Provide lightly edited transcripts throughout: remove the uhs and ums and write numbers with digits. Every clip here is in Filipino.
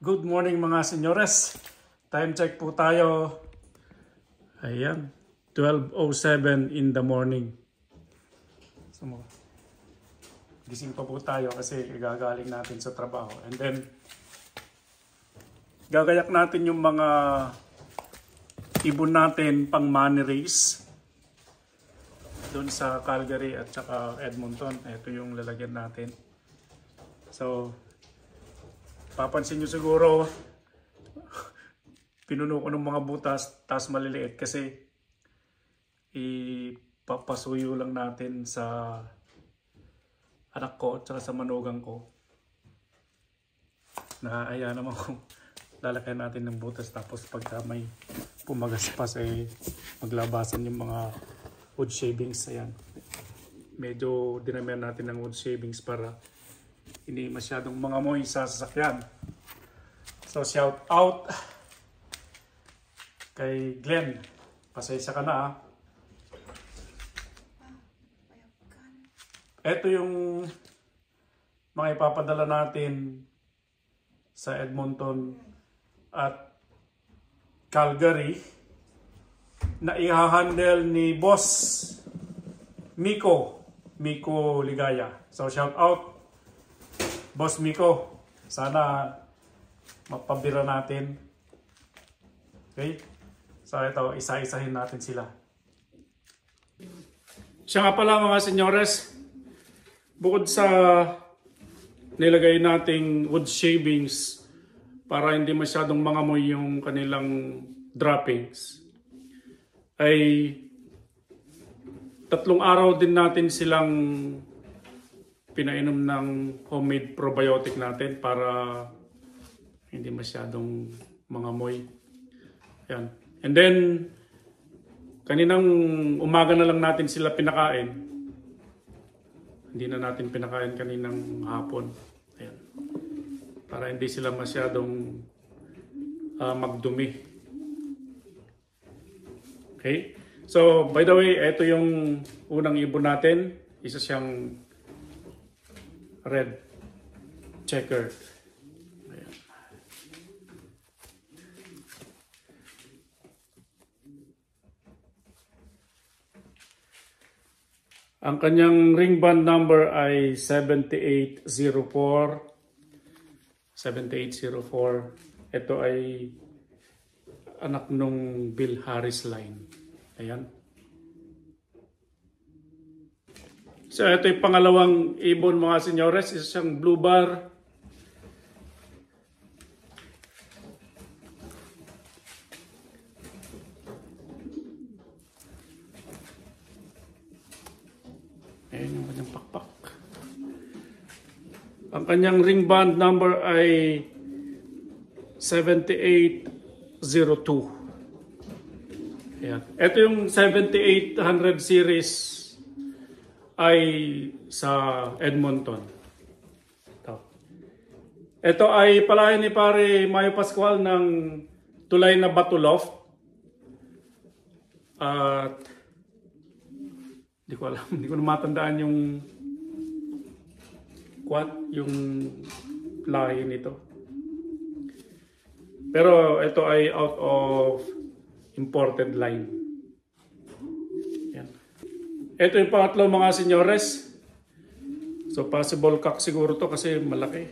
Good morning mga senyores. Time check po tayo. Ayan, 12:07 in the morning. So, gising pa po tayo kasi gagaling natin sa trabaho. And then, gagayak natin yung mga ibon natin pang money race doon sa Calgary at saka Edmonton. Ito yung lalagyan natin. So, papansin nyo siguro, pinuno ko ng mga butas, tas maliliit kasi ipapasuyo lang natin sa anak ko at saka sa manugang ko. Nakakaya naman kung lalakayan natin ng butas tapos pagka may pumagaspas ay maglabasan yung mga wood shavings. Ayan. Medyo dinamihan natin ng wood shavings para hindi masyadong mga moy sa sasakyan. So shout out kay Glenn. Pasensya ka na. Ito yung mga ipapadala natin sa Edmonton at Calgary na i-handle ni Boss Miko Ligaya. So shout out Boss Miko, sana mapabira natin. Okay? So ito, isa-isahin natin sila. Siya nga pala mga senyores, bukod sa nilagay nating wood shavings para hindi masyadong mangamoy yung kanilang droppings, ay 3 araw din natin silang pinainom ng homemade probiotic natin para hindi masyadong mangamoy. Ayan. And then, kaninang umaga na lang natin sila pinakain. Hindi na natin pinakain kaninang hapon. Ayan. Para hindi sila masyadong magdumi. Okay? So, by the way, ito yung unang ibon natin. Isa siyang red checker. Ayan. Ang kanyang ring band number ay 7804. 7804. Ito ay anak nung Bill Harris line. Ayan. So ito yung pangalawang ibon mga senyores, isa siyang blue bar. Ayan yung kanyang pakpak. Ang kanyang ring band number ay 7802. Ayan. Ito yung 7800 series ay sa Edmonton. Ito ay palayan ni pare Mayo Pascual ng tulay na Batuloft. At hindi ko alam, hindi ko na matandaan yung lahi nito. Pero ito ay out of imported line. Ito yung pangatlo mga senyores. So possible cock siguro to kasi malaki.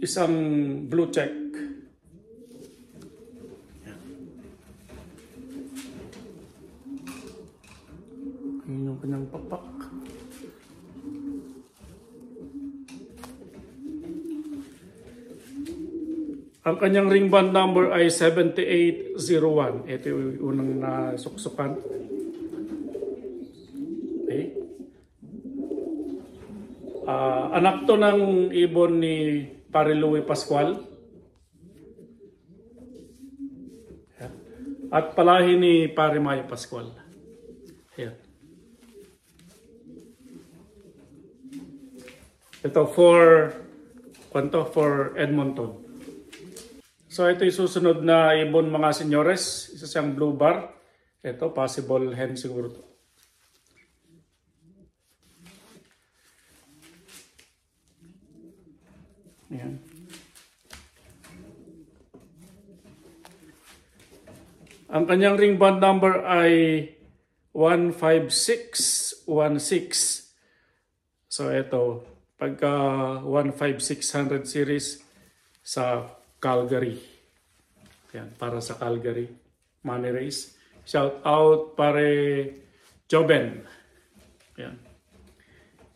Isang blue check. Ayan yung kanyang pakpak. Ang kanyang ring band number ay 7801. Ito yung unang nasuksukan. Okay. Anak to ng ibon ni pare Louis Pascual. At palahi ni pare Mayo Pascual. Ayan. Ito for Edmonton. So ito yung susunod na ibon mga senyores. Isa siyang blue bar. Ito possible hen siguro to. Ayan. Ang kanyang ring band number ay 15616. So ito, pagka 15600 series sa Calgary. Ayan, para sa Calgary money race. Shout out pare Joben. Ayan.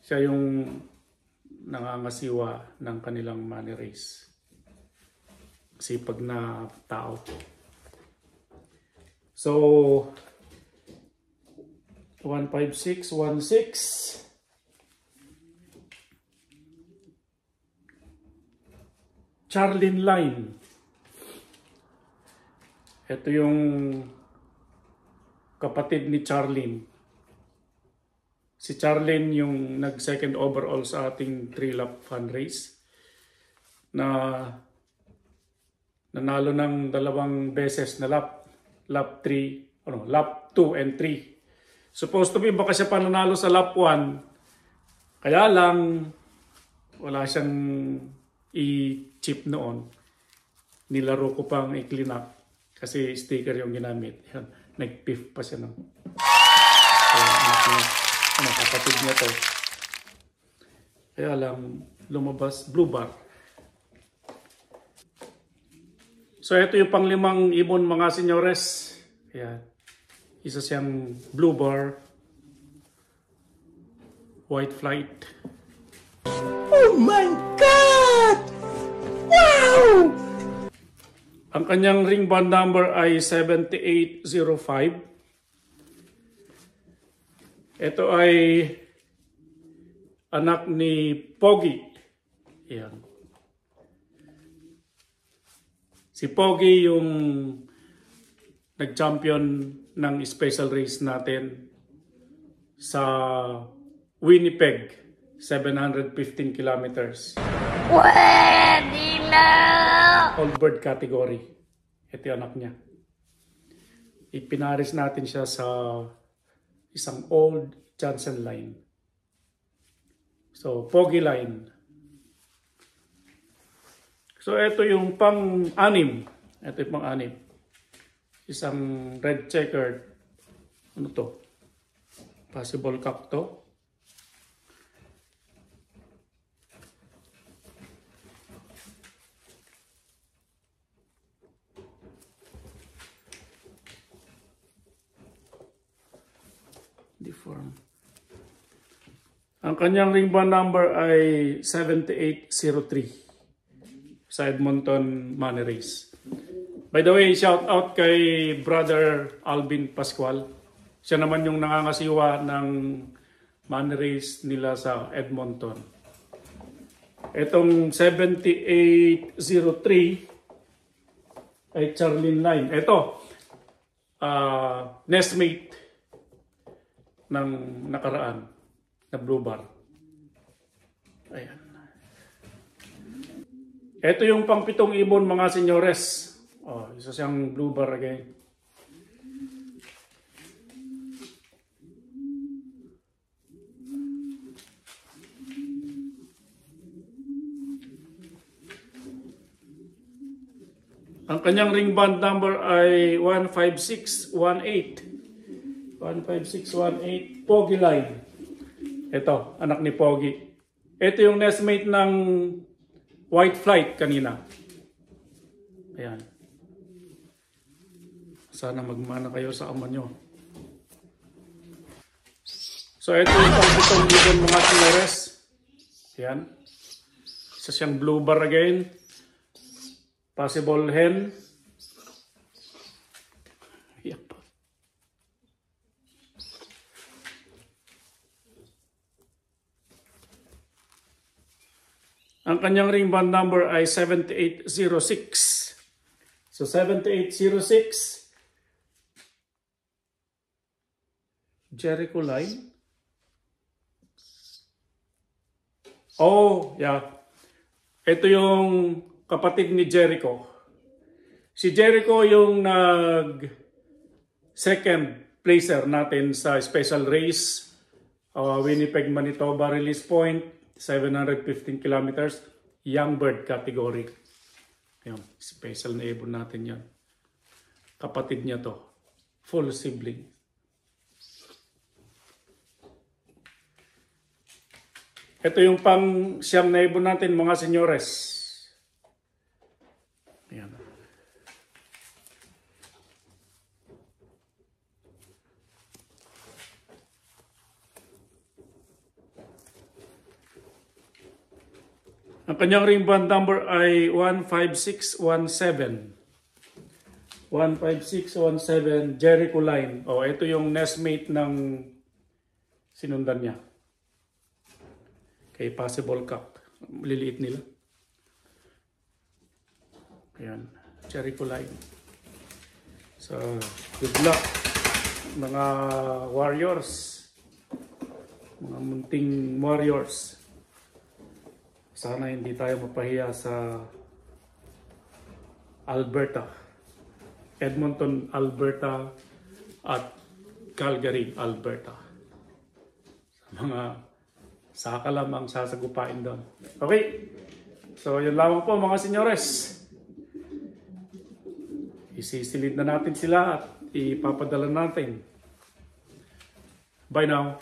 Siya yung nangangasiwa ng kanilang money race. Sipag na tao. So 15616. Charlene Line. Ito yung kapatid ni Charlene. Si Charlene yung nag-second overall sa ating 3-lap fun race na nanalo ng 2 beses na lap. Lap 3, lap 2 and 3. Supposed to be baka siya pananalo sa lap 1. Kaya lang wala siyang i-chip noon. Nilaro ko pang i-clean up kasi sticker yung ginamit. Nag-piff pa siya ng kapatid niya to. Kaya lang lumabas blue bar. So ito yung pang-5 ibon mga senyores. Ayan. Isa siyang blue bar. White flight. Oh my God! Wow! Ang kanyang ring band number ay 7805. Ito ay anak ni Pogi. Ayan. Si Pogi yung nag-champion ng special race natin sa Winnipeg, 715 kilometers. Pwede na! Old bird category. Ito yung anak niya. Ipinaris natin siya sa isang old Johnson line. So, Pogi line. So, ito yung pang-anim. Ito yung pang-anim. Isang red checkered. Ano to? Possible cup to. Deform. Ang kanyang ring band number ay 7803 sa Edmonton Money Race. By the way, shout out kay brother Alvin Pascual. Siya naman yung nangangasiwa ng money race nila sa Edmonton. Itong 7803 ay Charlene Line. Ito, nestmate ng nakaraan na blue bar. Ayan. Ito yung pang-7 ibon mga senyores. Isa siyang blue bar again. Ang kanyang ring band number ay 15618. 15618 Pogi line. Ito, anak ni Pogi. Ito yung nestmate ng White Flight kanina. Ayan. Sana magmana kayo sa ama nyo. So ito yung pang-7 ibon mga senyores. Ayan. Isa siyang blue bar again. Possible hen. Yep. Ang kanyang ring band number ay 7806. So 7806. Jericho line. Oh, yeah. Ito yung kapatid ni Jericho. Si Jericho yung second placer natin sa special race. Winnipeg, Manitoba release point. 715 kilometers. young bird category. Yan, special na ibon natin yan. Kapatid niya to. Full sibling. Ito yung pang siyam na ibon natin mga senyores. Ayan. Ang kanyang ring band number ay 15617. 15617 Jericho Line. O, ito yung nestmate ng sinundan niya. Kay Possible Cup. Liliit nila. Ayan. Jericho Line. So, good luck mga warriors. Mga munting warriors. Sana hindi tayo mapahiya sa Alberta. Edmonton, Alberta at Calgary, Alberta. Sa mga saka lamang sasagupain doon. Okay. So, yun lamang po mga senyores. Isisilid na natin sila at ipapadala natin. Bye now.